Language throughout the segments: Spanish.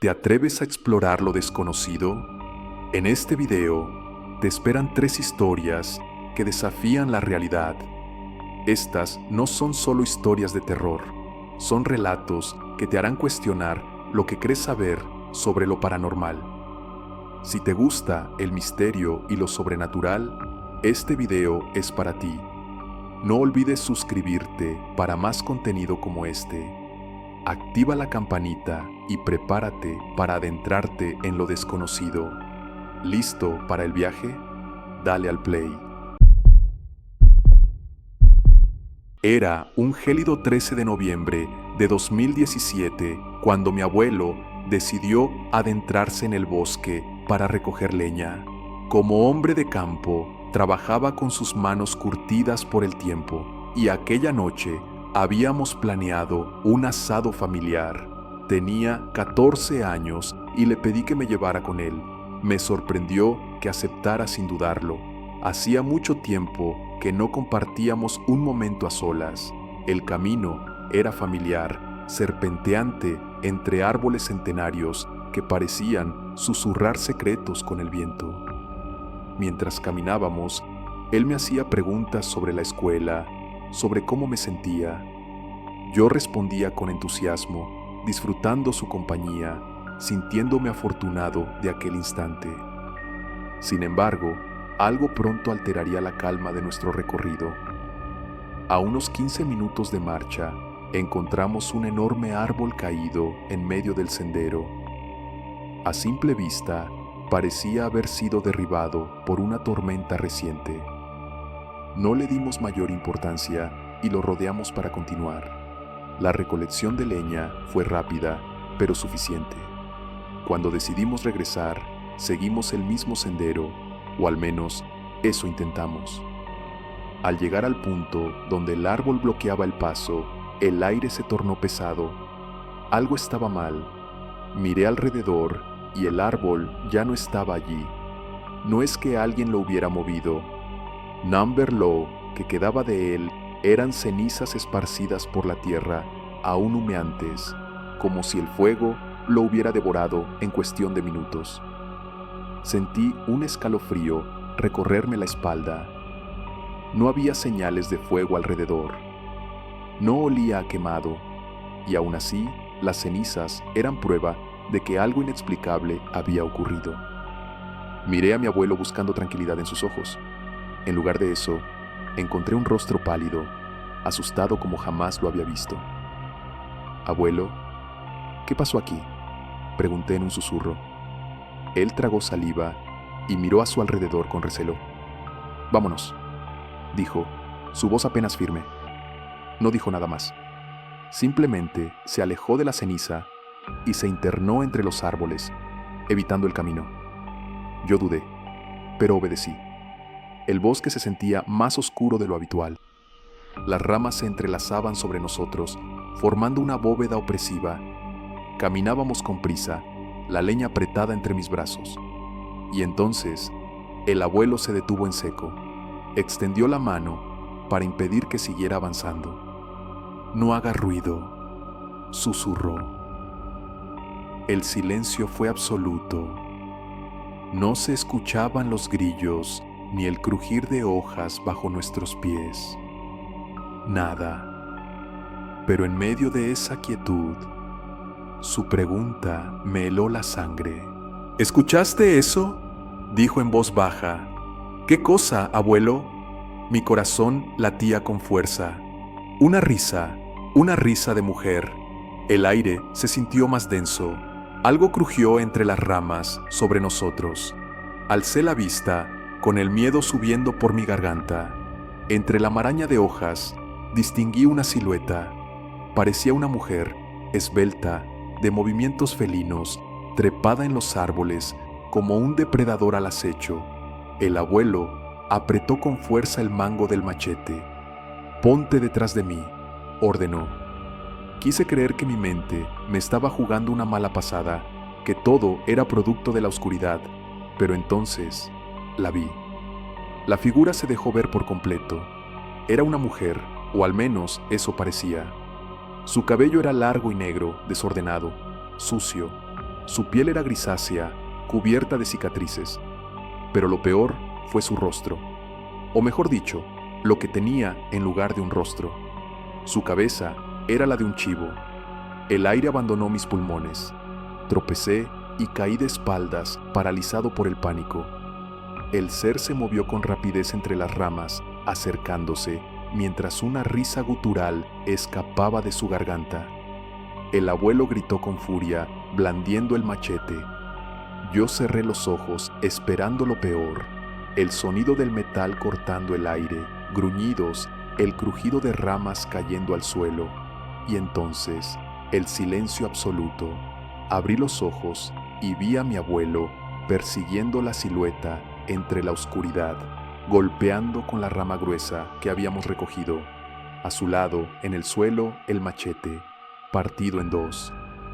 ¿Te atreves a explorar lo desconocido? En este video te esperan 3 historias que desafían la realidad. Estas no son solo historias de terror, son relatos que te harán cuestionar lo que crees saber sobre lo paranormal. Si te gusta el misterio y lo sobrenatural, este video es para ti. No olvides suscribirte para más contenido como este. Activa la campanita y prepárate para adentrarte en lo desconocido. ¿Listo para el viaje? Dale al play. Era un gélido 13 de noviembre de 2017 cuando mi abuelo decidió adentrarse en el bosque para recoger leña. Como hombre de campo, trabajaba con sus manos curtidas por el tiempo, y aquella noche habíamos planeado un asado familiar. Tenía 14 años y le pedí que me llevara con él. Me sorprendió que aceptara sin dudarlo. Hacía mucho tiempo que no compartíamos un momento a solas. El camino era familiar, serpenteante entre árboles centenarios que parecían susurrar secretos con el viento. Mientras caminábamos, él me hacía preguntas sobre la escuela, sobre cómo me sentía. Yo respondía con entusiasmo, disfrutando su compañía, sintiéndome afortunado de aquel instante. Sin embargo, algo pronto alteraría la calma de nuestro recorrido. A unos 15 minutos de marcha, encontramos un enorme árbol caído en medio del sendero. A simple vista, parecía haber sido derribado por una tormenta reciente. No le dimos mayor importancia y lo rodeamos para continuar. La recolección de leña fue rápida, pero suficiente. Cuando decidimos regresar, seguimos el mismo sendero, o al menos eso intentamos. Al llegar al punto donde el árbol bloqueaba el paso, el aire se tornó pesado. Algo estaba mal. Miré alrededor y el árbol ya no estaba allí. No es que alguien lo hubiera movido. Number Low, que quedaba de él, eran cenizas esparcidas por la tierra, aún humeantes, como si el fuego lo hubiera devorado en cuestión de minutos. Sentí un escalofrío recorrerme la espalda. No había señales de fuego alrededor. No olía a quemado, y aún así, las cenizas eran prueba de que algo inexplicable había ocurrido. Miré a mi abuelo buscando tranquilidad en sus ojos. En lugar de eso, encontré un rostro pálido, asustado como jamás lo había visto. «Abuelo, ¿qué pasó aquí?», pregunté en un susurro. Él tragó saliva y miró a su alrededor con recelo. «Vámonos», dijo, su voz apenas firme. No dijo nada más. Simplemente se alejó de la ceniza y se internó entre los árboles, evitando el camino. Yo dudé, pero obedecí. El bosque se sentía más oscuro de lo habitual. Las ramas se entrelazaban sobre nosotros, formando una bóveda opresiva. Caminábamos con prisa, la leña apretada entre mis brazos. Y entonces, el abuelo se detuvo en seco. Extendió la mano para impedir que siguiera avanzando. «No haga ruido», susurró. El silencio fue absoluto. No se escuchaban los grillos ni el crujir de hojas bajo nuestros pies. Nada. Pero en medio de esa quietud, su pregunta me heló la sangre. «¿Escuchaste eso?», dijo en voz baja. «¿Qué cosa, abuelo?». Mi corazón latía con fuerza. Una risa de mujer. El aire se sintió más denso. Algo crujió entre las ramas sobre nosotros. Alcé la vista, con el miedo subiendo por mi garganta. Entre la maraña de hojas, distinguí una silueta. Parecía una mujer, esbelta, de movimientos felinos, trepada en los árboles, como un depredador al acecho. El abuelo apretó con fuerza el mango del machete. «Ponte detrás de mí», ordenó. Quise creer que mi mente me estaba jugando una mala pasada, que todo era producto de la oscuridad, pero entonces la vi. La figura se dejó ver por completo. Era una mujer, o al menos eso parecía. Su cabello era largo y negro, desordenado, sucio. Su piel era grisácea, cubierta de cicatrices, pero lo peor fue su rostro, o mejor dicho, lo que tenía en lugar de un rostro. Su cabeza era la de un chivo. El aire abandonó mis pulmones. Tropecé y caí de espaldas, paralizado por el pánico. El ser se movió con rapidez entre las ramas, acercándose, mientras una risa gutural escapaba de su garganta. El abuelo gritó con furia, blandiendo el machete. Yo cerré los ojos, esperando lo peor. El sonido del metal cortando el aire, gruñidos, el crujido de ramas cayendo al suelo, y entonces el silencio absoluto. Abrí los ojos y vi a mi abuelo persiguiendo la silueta entre la oscuridad, golpeando con la rama gruesa que habíamos recogido. A su lado, en el suelo, el machete, partido en dos.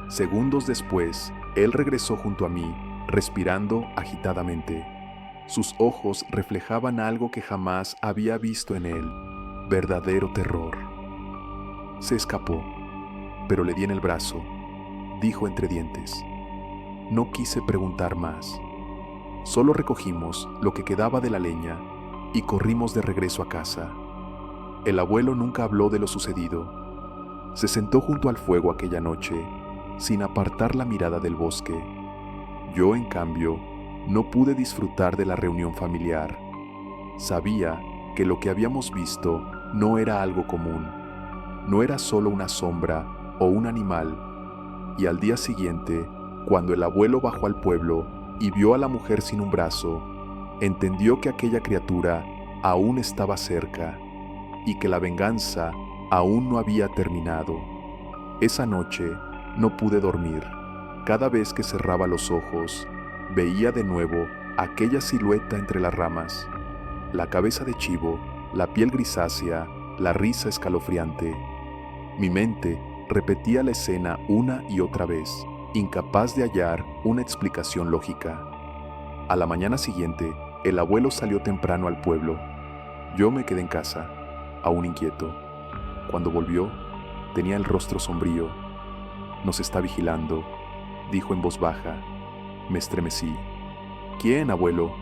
Segundos después, él regresó junto a mí, respirando agitadamente. Sus ojos reflejaban algo que jamás había visto en él, verdadero terror. Se escapó, pero le di en el brazo, dijo entre dientes. No quise preguntar más. Solo recogimos lo que quedaba de la leña y corrimos de regreso a casa. El abuelo nunca habló de lo sucedido. Se sentó junto al fuego aquella noche, sin apartar la mirada del bosque. Yo, en cambio, no pude disfrutar de la reunión familiar. Sabía que lo que habíamos visto no era algo común. No era solo una sombra o un animal. Y al día siguiente, cuando el abuelo bajó al pueblo y vio a la mujer sin un brazo, entendió que aquella criatura aún estaba cerca y que la venganza aún no había terminado. Esa noche no pude dormir. Cada vez que cerraba los ojos, veía de nuevo aquella silueta entre las ramas, la cabeza de chivo, la piel grisácea, la risa escalofriante. Mi mente repetía la escena una y otra vez, incapaz de hallar una explicación lógica. A la mañana siguiente, el abuelo salió temprano al pueblo. Yo me quedé en casa, aún inquieto. Cuando volvió, tenía el rostro sombrío. Nos está vigilando, dijo en voz baja. Me estremecí. ¿Quién, abuelo?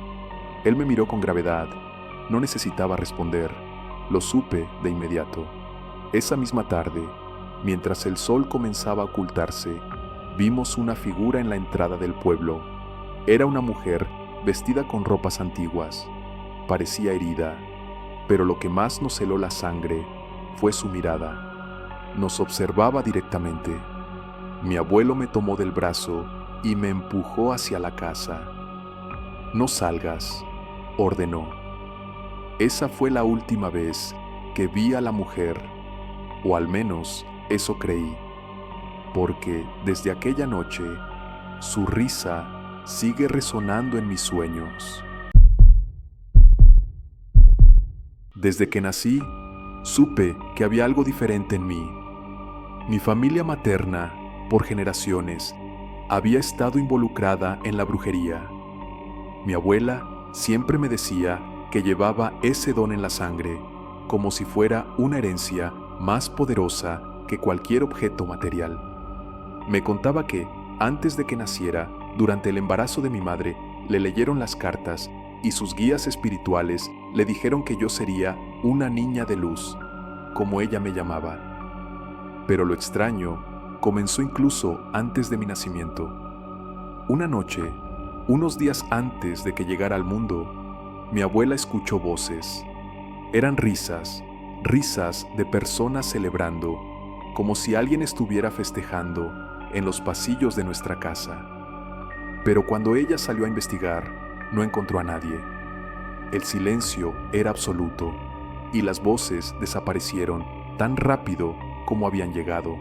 Él me miró con gravedad. No necesitaba responder. Lo supe de inmediato. Esa misma tarde, mientras el sol comenzaba a ocultarse, vimos una figura en la entrada del pueblo. Era una mujer vestida con ropas antiguas. Parecía herida, pero lo que más nos heló la sangre fue su mirada. Nos observaba directamente. Mi abuelo me tomó del brazo y me empujó hacia la casa. No salgas, ordenó. Esa fue la última vez que vi a la mujer, o al menos eso creí, porque desde aquella noche su risa sigue resonando en mis sueños. Desde que nací, supe que había algo diferente en mí. Mi familia materna, por generaciones, había estado involucrada en la brujería. Mi abuela siempre me decía que llevaba ese don en la sangre, como si fuera una herencia más poderosa que cualquier objeto material. Me contaba que, antes de que naciera, durante el embarazo de mi madre, le leyeron las cartas y sus guías espirituales le dijeron que yo sería una niña de luz, como ella me llamaba. Pero lo extraño comenzó incluso antes de mi nacimiento. Una noche, unos días antes de que llegara al mundo, mi abuela escuchó voces. Eran risas de personas celebrando, como si alguien estuviera festejando en los pasillos de nuestra casa. Pero cuando ella salió a investigar, no encontró a nadie. El silencio era absoluto y las voces desaparecieron tan rápido como habían llegado.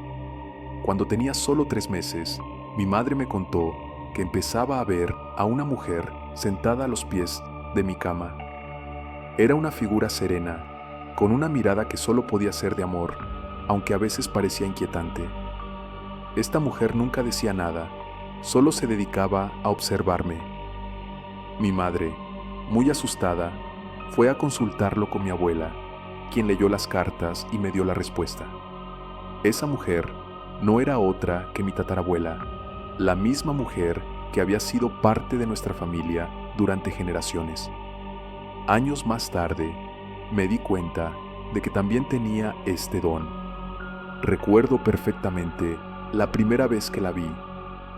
Cuando tenía solo 3 meses, mi madre me contó que empezaba a ver a una mujer sentada a los pies de mi cama. Era una figura serena, con una mirada que solo podía ser de amor, aunque a veces parecía inquietante. Esta mujer nunca decía nada, solo se dedicaba a observarme. Mi madre, muy asustada, fue a consultarlo con mi abuela, quien leyó las cartas y me dio la respuesta. Esa mujer no era otra que mi tatarabuela. la misma mujer que había sido parte de nuestra familia durante generaciones. Años más tarde, me di cuenta de que también tenía este don. Recuerdo perfectamente la primera vez que la vi,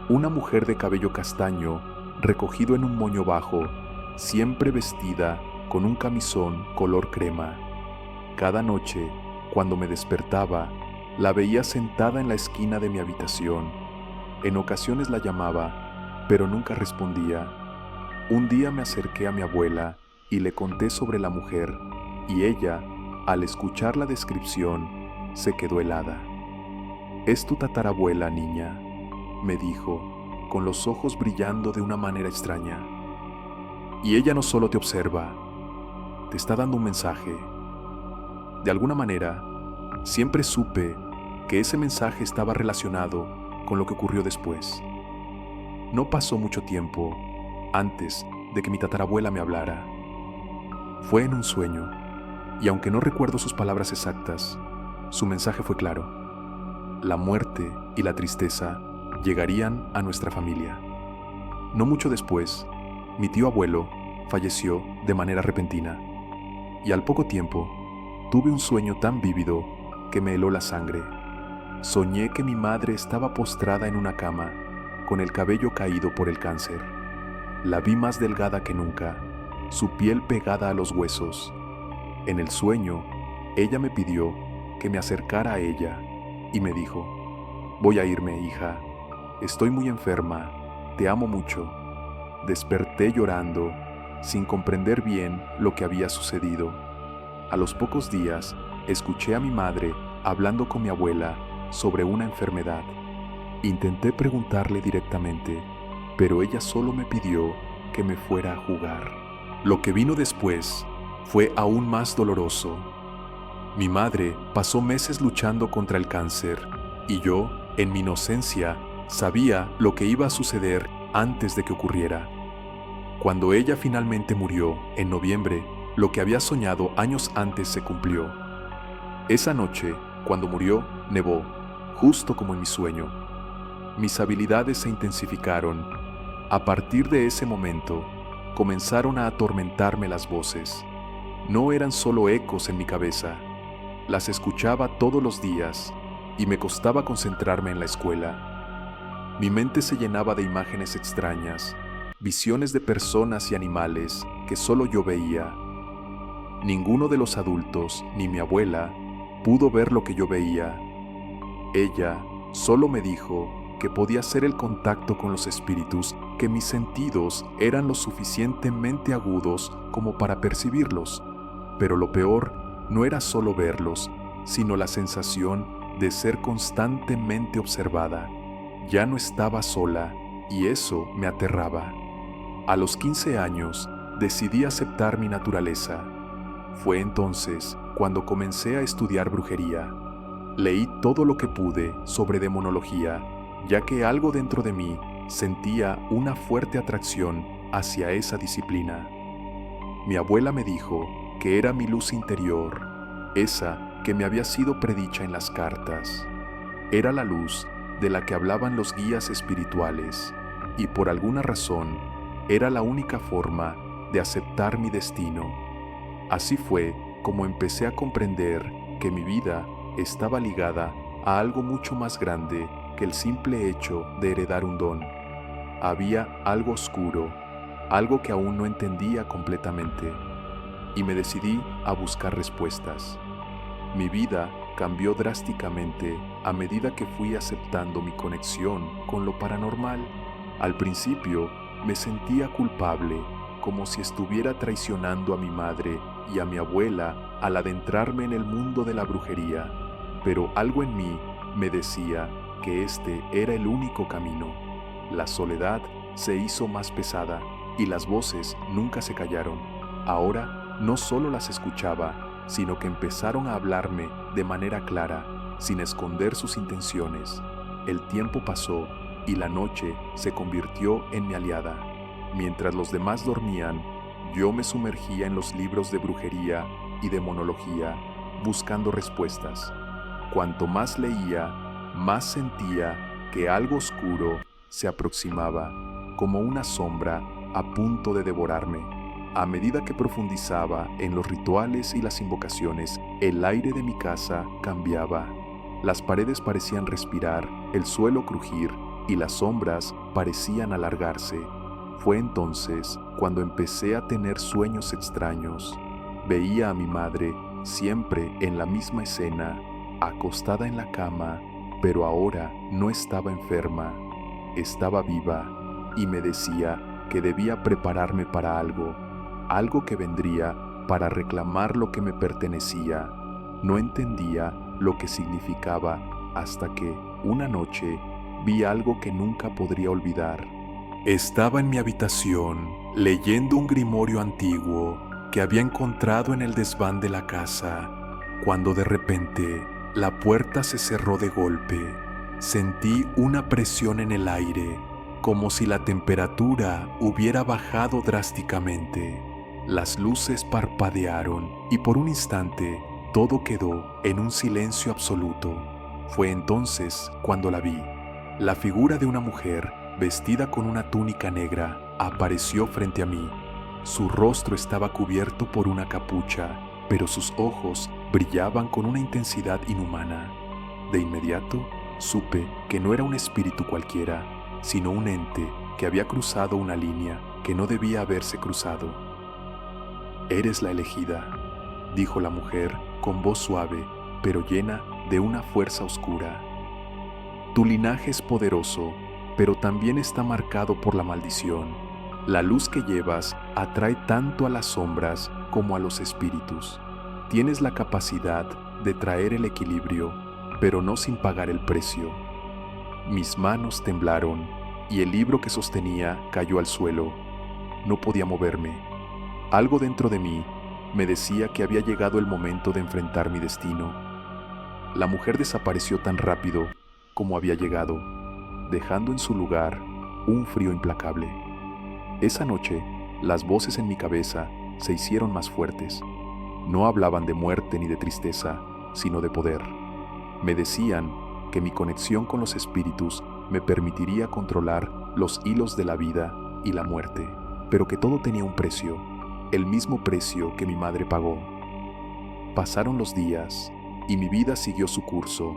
una mujer de cabello castaño, recogido en un moño bajo, siempre vestida con un camisón color crema. Cada noche, cuando me despertaba, la veía sentada en la esquina de mi habitación. En ocasiones la llamaba, pero nunca respondía. Un día me acerqué a mi abuela y le conté sobre la mujer, y ella, al escuchar la descripción, se quedó helada. «¿Es tu tatarabuela, niña?», me dijo, con los ojos brillando de una manera extraña. «Y ella no solo te observa, te está dando un mensaje». De alguna manera, siempre supe que ese mensaje estaba relacionado con lo que ocurrió después. No pasó mucho tiempo antes de que mi tatarabuela me hablara. Fue en un sueño, y aunque no recuerdo sus palabras exactas, su mensaje fue claro. La muerte y la tristeza llegarían a nuestra familia. No mucho después, mi tío abuelo falleció de manera repentina, y al poco tiempo tuve un sueño tan vívido que me heló la sangre. Soñé que mi madre estaba postrada en una cama, con el cabello caído por el cáncer. La vi más delgada que nunca, su piel pegada a los huesos. En el sueño, ella me pidió que me acercara a ella y me dijo: «Voy a irme, hija. Estoy muy enferma. Te amo mucho». Desperté llorando, sin comprender bien lo que había sucedido. A los pocos días, escuché a mi madre hablando con mi abuela sobre una enfermedad. Intenté preguntarle directamente, pero ella solo me pidió que me fuera a jugar. Lo que vino después fue aún más doloroso. Mi madre pasó meses luchando contra el cáncer, y yo, en mi inocencia, sabía lo que iba a suceder antes de que ocurriera. Cuando ella finalmente murió, en noviembre, lo que había soñado años antes se cumplió. Esa noche, cuando murió, nevó, justo como en mi sueño. Mis habilidades se intensificaron. A partir de ese momento, comenzaron a atormentarme las voces. No eran solo ecos en mi cabeza. Las escuchaba todos los días y me costaba concentrarme en la escuela. Mi mente se llenaba de imágenes extrañas, visiones de personas y animales que solo yo veía. Ninguno de los adultos, ni mi abuela, pudo ver lo que yo veía. Ella solo me dijo que podía ser el contacto con los espíritus, que mis sentidos eran lo suficientemente agudos como para percibirlos. Pero lo peor no era solo verlos, sino la sensación de ser constantemente observada. Ya no estaba sola, y eso me aterraba. A los 15 años, decidí aceptar mi naturaleza. Fue entonces cuando comencé a estudiar brujería. Leí todo lo que pude sobre demonología, ya que algo dentro de mí sentía una fuerte atracción hacia esa disciplina. Mi abuela me dijo que era mi luz interior, esa que me había sido predicha en las cartas. Era la luz de la que hablaban los guías espirituales, y por alguna razón era la única forma de aceptar mi destino. Así fue como empecé a comprender que mi vida estaba ligada a algo mucho más grande que el simple hecho de heredar un don. Había algo oscuro, algo que aún no entendía completamente, y me decidí a buscar respuestas. Mi vida cambió drásticamente a medida que fui aceptando mi conexión con lo paranormal. Al principio me sentía culpable, como si estuviera traicionando a mi madre y a mi abuela al adentrarme en el mundo de la brujería, pero algo en mí me decía que este era el único camino. La soledad se hizo más pesada y las voces nunca se callaron. Ahora no solo las escuchaba, sino que empezaron a hablarme de manera clara, sin esconder sus intenciones. El tiempo pasó y la noche se convirtió en mi aliada. Mientras los demás dormían, yo me sumergía en los libros de brujería y demonología, buscando respuestas. Cuanto más leía, más sentía que algo oscuro se aproximaba, como una sombra a punto de devorarme. A medida que profundizaba en los rituales y las invocaciones, el aire de mi casa cambiaba. Las paredes parecían respirar, el suelo crujir y las sombras parecían alargarse. Fue entonces cuando empecé a tener sueños extraños. Veía a mi madre siempre en la misma escena, acostada en la cama, pero ahora no estaba enferma, estaba viva y me decía que debía prepararme para algo que vendría para reclamar lo que me pertenecía. No entendía lo que significaba hasta que, una noche, vi algo que nunca podría olvidar. Estaba en mi habitación leyendo un grimorio antiguo que había encontrado en el desván de la casa, cuando de repente la puerta se cerró de golpe. Sentí una presión en el aire, como si la temperatura hubiera bajado drásticamente. Las luces parpadearon y por un instante todo quedó en un silencio absoluto. Fue entonces cuando la vi. La figura de una mujer vestida con una túnica negra apareció frente a mí. Su rostro estaba cubierto por una capucha, pero sus ojos brillaban con una intensidad inhumana. De inmediato supe que no era un espíritu cualquiera, sino un ente que había cruzado una línea que no debía haberse cruzado. «Eres la elegida», dijo la mujer con voz suave, pero llena de una fuerza oscura. «Tu linaje es poderoso, pero también está marcado por la maldición. La luz que llevas atrae tanto a las sombras como a los espíritus. Tienes la capacidad de traer el equilibrio, pero no sin pagar el precio». Mis manos temblaron y el libro que sostenía cayó al suelo. No podía moverme. Algo dentro de mí me decía que había llegado el momento de enfrentar mi destino. La mujer desapareció tan rápido como había llegado, dejando en su lugar un frío implacable. Esa noche, las voces en mi cabeza se hicieron más fuertes. No hablaban de muerte ni de tristeza, sino de poder. Me decían que mi conexión con los espíritus me permitiría controlar los hilos de la vida y la muerte, pero que todo tenía un precio, el mismo precio que mi madre pagó. Pasaron los días y mi vida siguió su curso,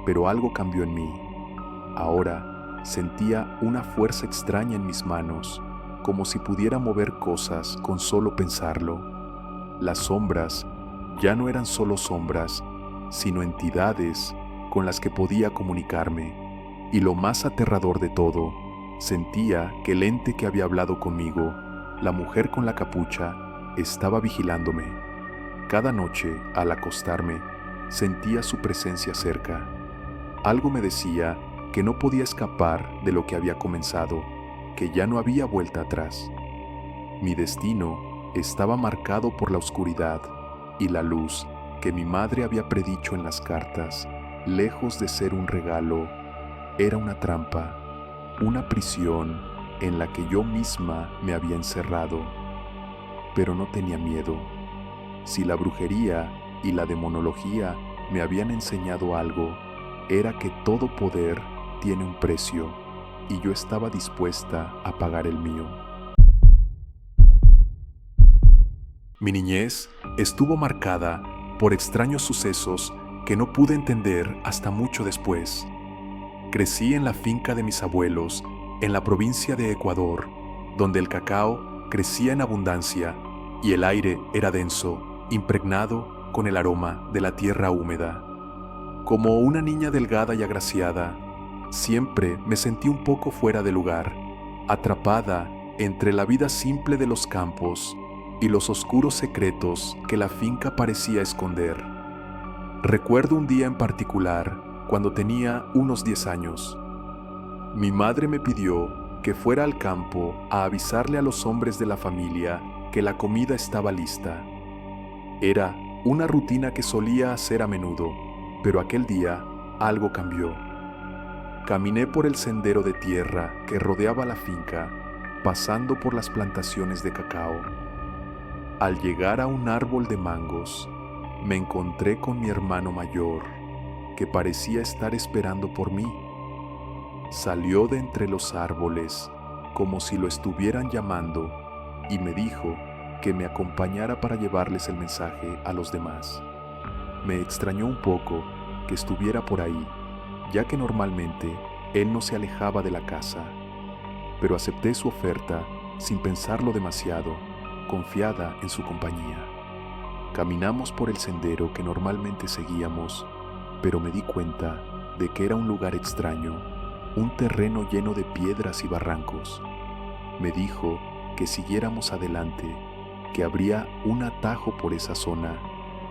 pero algo cambió en mí. Ahora sentía una fuerza extraña en mis manos, como si pudiera mover cosas con solo pensarlo. Las sombras ya no eran solo sombras, sino entidades con las que podía comunicarme. Y lo más aterrador de todo, sentía que el ente que había hablado conmigo, la mujer con la capucha, estaba vigilándome. Cada noche, al acostarme, sentía su presencia cerca. Algo me decía que no podía escapar de lo que había comenzado, que ya no había vuelta atrás. Mi destino estaba marcado por la oscuridad y la luz que mi madre había predicho en las cartas, lejos de ser un regalo, era una trampa, una prisión en la que yo misma me había encerrado. Pero no tenía miedo. Si la brujería y la demonología me habían enseñado algo, era que todo poder tiene un precio, y yo estaba dispuesta a pagar el mío. Mi niñez estuvo marcada por extraños sucesos que no pude entender hasta mucho después. Crecí en la finca de mis abuelos, en la provincia de Ecuador, donde el cacao crecía en abundancia y el aire era denso, impregnado con el aroma de la tierra húmeda. Como una niña delgada y agraciada, siempre me sentí un poco fuera de lugar, atrapada entre la vida simple de los campos y los oscuros secretos que la finca parecía esconder. Recuerdo un día en particular, cuando tenía unos 10 años. Mi madre me pidió que fuera al campo a avisarle a los hombres de la familia que la comida estaba lista. Era una rutina que solía hacer a menudo, pero aquel día algo cambió. Caminé por el sendero de tierra que rodeaba la finca, pasando por las plantaciones de cacao. Al llegar a un árbol de mangos, me encontré con mi hermano mayor, que parecía estar esperando por mí. salió de entre los árboles como si lo estuvieran llamando y me dijo que me acompañara para llevarles el mensaje a los demás. Me extrañó un poco que estuviera por ahí, ya que normalmente él no se alejaba de la casa, pero acepté su oferta sin pensarlo demasiado, confiada en su compañía. Caminamos por el sendero que normalmente seguíamos, pero me di cuenta de que era un lugar extraño, un terreno lleno de piedras y barrancos. Me dijo que siguiéramos adelante, que habría un atajo por esa zona,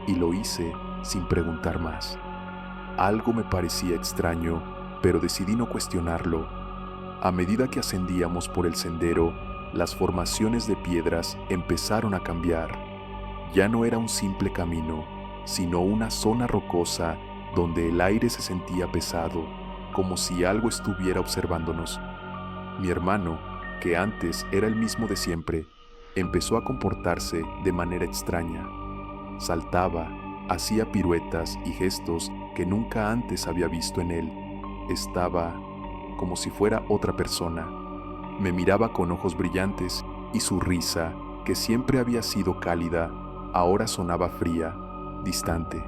y lo hice sin preguntar más. Algo me parecía extraño, pero decidí no cuestionarlo. A medida que ascendíamos por el sendero, las formaciones de piedras empezaron a cambiar. Ya no era un simple camino, sino una zona rocosa donde el aire se sentía pesado, como si algo estuviera observándonos. Mi hermano, que antes era el mismo de siempre, empezó a comportarse de manera extraña. Saltaba, hacía piruetas y gestos que nunca antes había visto en él. Estaba como si fuera otra persona. Me miraba con ojos brillantes y su risa, que siempre había sido cálida, ahora sonaba fría, distante.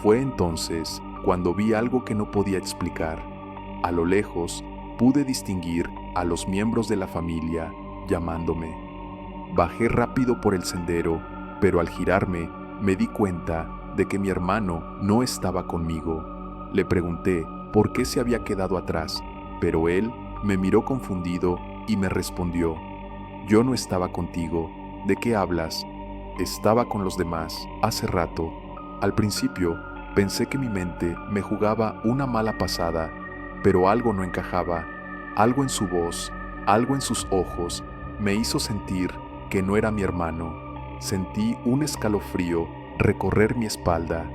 Fue entonces cuando vi algo que no podía explicar. A lo lejos pude distinguir a los miembros de la familia llamándome. Bajé rápido por el sendero, pero al girarme me di cuenta de que mi hermano no estaba conmigo. Le pregunté por qué se había quedado atrás, pero él me miró confundido y me respondió: «Yo no estaba contigo. ¿De qué hablas? Estaba con los demás, hace rato». Al principio pensé que mi mente me jugaba una mala pasada, pero algo no encajaba. Algo en su voz, algo en sus ojos, me hizo sentir que no era mi hermano. Sentí un escalofrío recorrer mi espalda.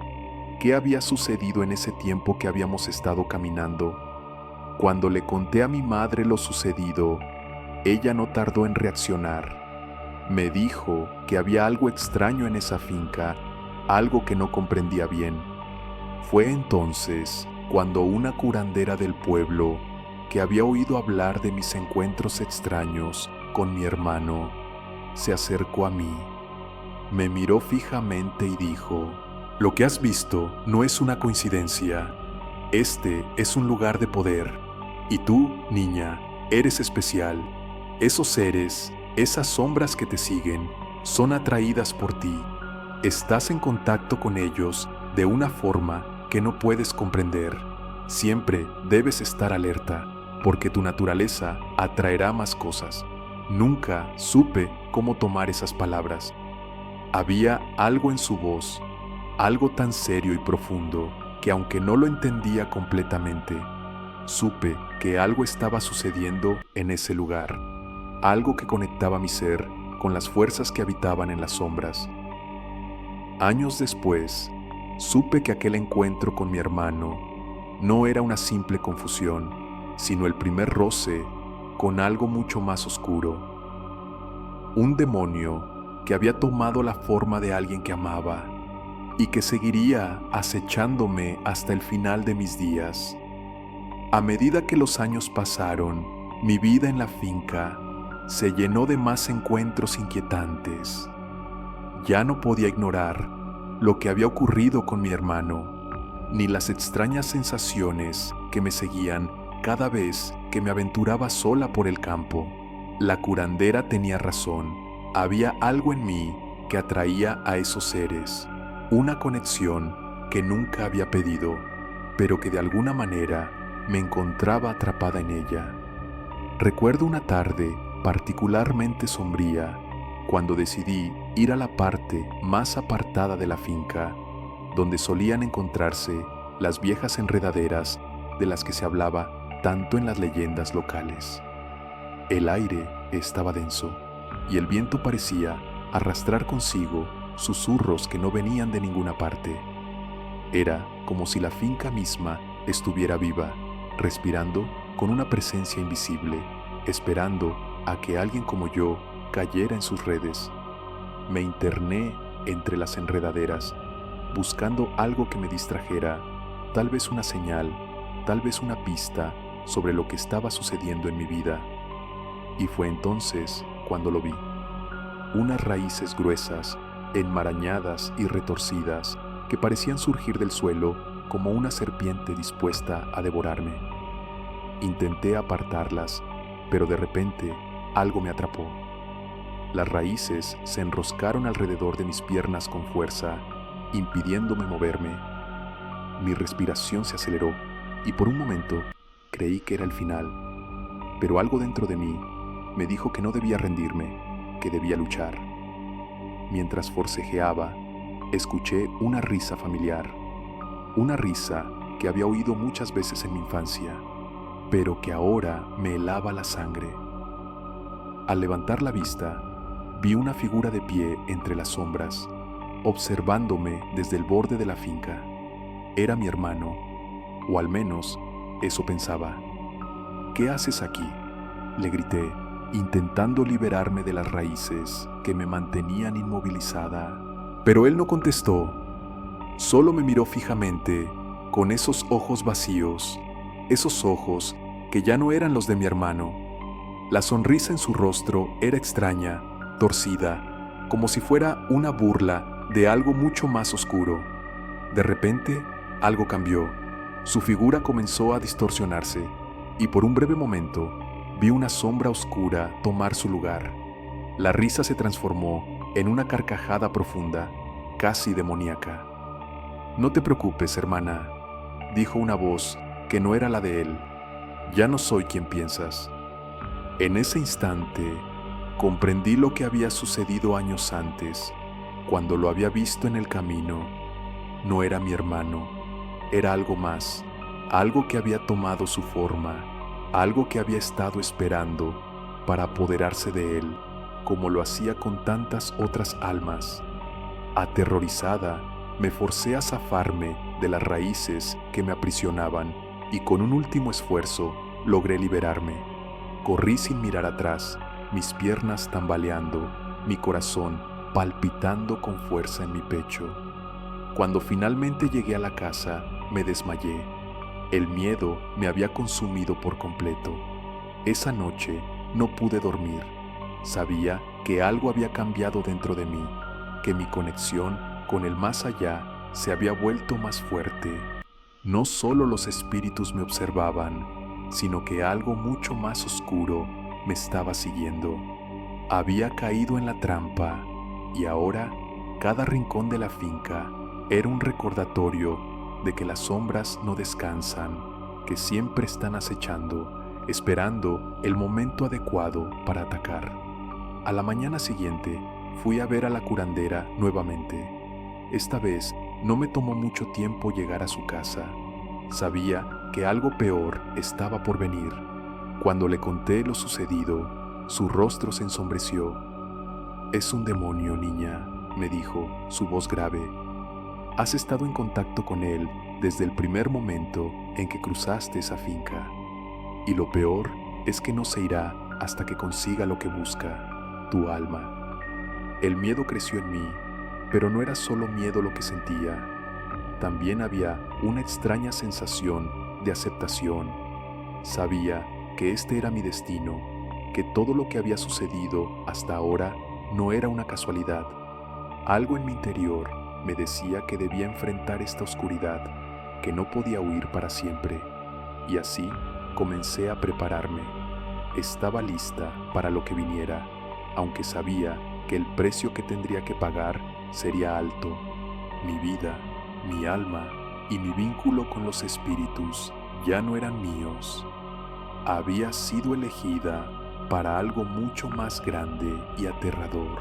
¿Qué había sucedido en ese tiempo que habíamos estado caminando? Cuando le conté a mi madre lo sucedido, ella no tardó en reaccionar. Me dijo que había algo extraño en esa finca, algo que no comprendía bien. Fue entonces cuando una curandera del pueblo, que había oído hablar de mis encuentros extraños con mi hermano, se acercó a mí. Me miró fijamente y dijo: «Lo que has visto no es una coincidencia. Este es un lugar de poder. Y tú, niña, eres especial. Esos seres, esas sombras que te siguen, son atraídas por ti. Estás en contacto con ellos de una forma que no puedes comprender. Siempre debes estar alerta, porque tu naturaleza atraerá más cosas». Nunca supe cómo tomar esas palabras. Había algo en su voz, algo tan serio y profundo, que aunque no lo entendía completamente, supe que algo estaba sucediendo en ese lugar, algo que conectaba mi ser con las fuerzas que habitaban en las sombras. Años después, supe que aquel encuentro con mi hermano no era una simple confusión, sino el primer roce con algo mucho más oscuro. Un demonio que había tomado la forma de alguien que amaba y que seguiría acechándome hasta el final de mis días. A medida que los años pasaron, mi vida en la finca se llenó de más encuentros inquietantes. Ya no podía ignorar lo que había ocurrido con mi hermano, ni las extrañas sensaciones que me seguían cada vez que me aventuraba sola por el campo. La curandera tenía razón. Había algo en mí que atraía a esos seres, una conexión que nunca había pedido, pero que de alguna manera me encontraba atrapada en ella. Recuerdo una tarde particularmente sombría, cuando decidí ir a la parte más apartada de la finca, donde solían encontrarse las viejas enredaderas de las que se hablaba tanto en las leyendas locales. El aire estaba denso y el viento parecía arrastrar consigo susurros que no venían de ninguna parte. Era como si la finca misma estuviera viva, respirando con una presencia invisible, esperando a que alguien como yo cayera en sus redes. Me interné entre las enredaderas, buscando algo que me distrajera, tal vez una señal, tal vez una pista sobre lo que estaba sucediendo en mi vida. Y fue entonces cuando lo vi. Unas raíces gruesas, enmarañadas y retorcidas, que parecían surgir del suelo como una serpiente dispuesta a devorarme. Intenté apartarlas, pero de repente algo me atrapó. Las raíces se enroscaron alrededor de mis piernas con fuerza, impidiéndome moverme. Mi respiración se aceleró y por un momento creí que era el final, pero algo dentro de mí me dijo que no debía rendirme, que debía luchar. Mientras forcejeaba, escuché una risa familiar, una risa que había oído muchas veces en mi infancia, pero que ahora me helaba la sangre. Al levantar la vista, vi una figura de pie entre las sombras, observándome desde el borde de la finca. Era mi hermano, o al menos eso pensaba. ¿Qué haces aquí?, le grité, intentando liberarme de las raíces que me mantenían inmovilizada. Pero él no contestó, solo me miró fijamente con esos ojos vacíos, esos ojos que ya no eran los de mi hermano. La sonrisa en su rostro era extraña, torcida, como si fuera una burla de algo mucho más oscuro. De repente, algo cambió. Su figura comenzó a distorsionarse, y por un breve momento vi una sombra oscura tomar su lugar. La risa se transformó en una carcajada profunda, casi demoníaca. «No te preocupes, hermana», dijo una voz que no era la de él. «Ya no soy quien piensas». En ese instante, comprendí lo que había sucedido años antes, cuando lo había visto en el camino. No era mi hermano, era algo más, algo que había tomado su forma, algo que había estado esperando para apoderarse de él, como lo hacía con tantas otras almas. Aterrorizada, me forcé a zafarme de las raíces que me aprisionaban y con un último esfuerzo logré liberarme. Corrí sin mirar atrás, mis piernas tambaleando, mi corazón palpitando con fuerza en mi pecho. Cuando finalmente llegué a la casa, me desmayé. El miedo me había consumido por completo. Esa noche no pude dormir. Sabía que algo había cambiado dentro de mí, que mi conexión con el más allá se había vuelto más fuerte. No solo los espíritus me observaban, sino que algo mucho más oscuro me estaba siguiendo. Había caído en la trampa y ahora cada rincón de la finca era un recordatorio de que las sombras no descansan, que siempre están acechando, esperando el momento adecuado para atacar. A la mañana siguiente fui a ver a la curandera nuevamente. Esta vez no me tomó mucho tiempo llegar a su casa. Sabía que algo peor estaba por venir. Cuando le conté lo sucedido, su rostro se ensombreció. «Es un demonio, niña», me dijo, su voz grave. «Has estado en contacto con él desde el primer momento en que cruzaste esa finca. Y lo peor es que no se irá hasta que consiga lo que busca, tu alma». El miedo creció en mí, pero no era solo miedo lo que sentía. También había una extraña sensación de aceptación. Sabía que este era mi destino, que todo lo que había sucedido hasta ahora no era una casualidad. Algo en mi interior me decía que debía enfrentar esta oscuridad, que no podía huir para siempre. Y así comencé a prepararme. Estaba lista para lo que viniera, aunque sabía que el precio que tendría que pagar sería alto. Mi vida, mi alma y mi vínculo con los espíritus ya no eran míos. Había sido elegida para algo mucho más grande y aterrador.